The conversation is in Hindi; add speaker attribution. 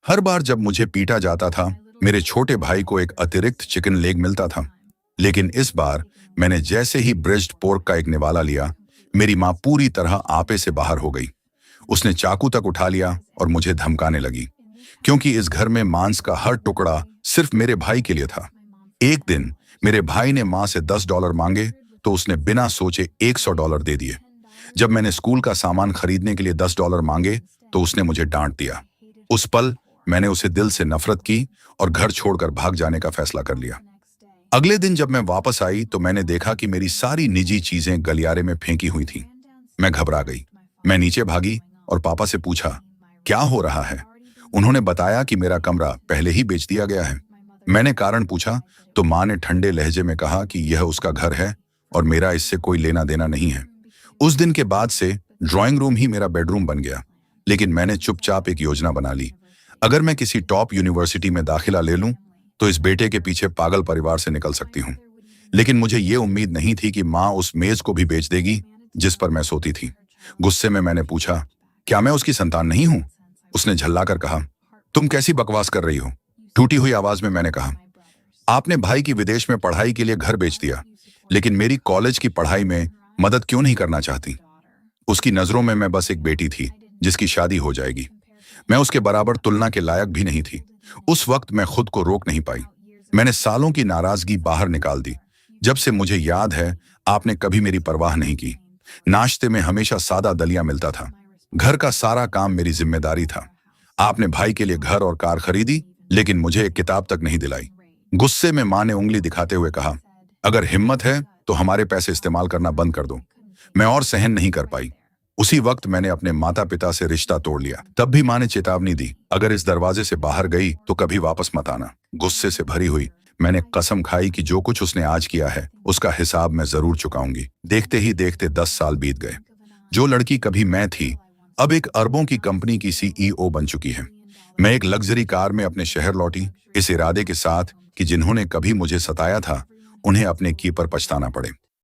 Speaker 1: हर बार जब मुझे पीटा जाता था, मेरे छोटे भाई को एक अतिरिक्त चिकन लेग मिलता था। लेकिन इस बार मैंने जैसे ही ब्रेस्ट पोर्क का एक निवाला लिया, मेरी माँ पूरी तरह आपे से बाहर हो गई। उसने चाकू तक उठा लिया और मुझे धमकाने लगी, क्योंकि इस घर में मांस का हर टुकड़ा सिर्फ मेरे भाई के लिए था। एक दिन मेरे भाई ने माँ से $10 मांगे, तो उसने बिना सोचे $100 दे दिए। जब मैंने स्कूल का सामान खरीदने के लिए $10 मांगे, तो उसने मुझे डांट दिया। उस पल मैंने उसे दिल से नफरत की और घर छोड़कर भाग जाने का फैसला कर लिया। अगले दिन जब मैं वापस आई, तो मैंने देखा कि मेरी सारी निजी चीजें गलियारे में फेंकी हुई थीं। मैं घबरा गई। मैं नीचे भागी और पापा से पूछा, क्या हो रहा है? उन्होंने बताया कि मेरा कमरा पहले ही बेच दिया गया है। मैंने कारण पूछा, तो माँ ने ठंडे लहजे में कहा कि यह उसका घर है और मेरा इससे कोई लेना देना नहीं है। उस दिन के बाद से ड्राइंग रूम ही मेरा बेडरूम बन गया। लेकिन मैंने चुपचाप एक योजना बना ली। अगर मैं किसी टॉप यूनिवर्सिटी में दाखिला ले लूं, तो इस बेटे के पीछे पागल परिवार से निकल सकती हूं। लेकिन मुझे ये उम्मीद नहीं थी कि माँ उस मेज को भी बेच देगी जिस पर मैं सोती थी। गुस्से में मैंने पूछा, क्या मैं उसकी संतान नहीं हूं? उसने झल्लाकर कहा, तुम कैसी बकवास कर रही हो? टूटी हुई आवाज में मैंने कहा, आपने भाई की विदेश में पढ़ाई के लिए घर बेच दिया, लेकिन मेरी कॉलेज की पढ़ाई में मदद क्यों नहीं करना चाहती? उसकी नजरों में मैं बस एक बेटी थी जिसकी शादी हो जाएगी। मैं उसके बराबर तुलना के लायक भी नहीं थी। उस वक्त मैं खुद को रोक नहीं पाई। मैंने सालों की नाराजगी बाहर निकाल दी। जब से मुझे याद है, आपने कभी मेरी परवाह नहीं की। नाश्ते में हमेशा सादा दलिया मिलता था। घर का सारा काम मेरी जिम्मेदारी था। आपने भाई के लिए घर और कार खरीदी, लेकिन मुझे एक किताब तक नहीं दिलाई। गुस्से में माँ ने उंगली दिखाते हुए कहा, अगर हिम्मत है तो हमारे पैसे इस्तेमाल करना बंद कर दो। मैं और सहन नहीं कर पाई। उसी वक्त मैंने अपने माता पिता से रिश्ता तोड़ लिया। तब भी माँ ने चेतावनी दी, अगर इस दरवाजे से बाहर गई तो कभी वापस मत आना। गुस्से से भरी हुई मैंने कसम खाई कि जो कुछ उसने आज किया है, उसका हिसाब मैं जरूर चुकाऊंगी। देखते ही देखते 10 साल बीत गए। जो लड़की कभी मैं थी, अब एक अरबों की कंपनी की CEO बन चुकी है। मैं एक लग्जरी कार में अपने शहर लौटी, इस इरादे के साथ कि जिन्होंने कभी मुझे सताया था, उन्हें अपने की पर पछताना पड़े।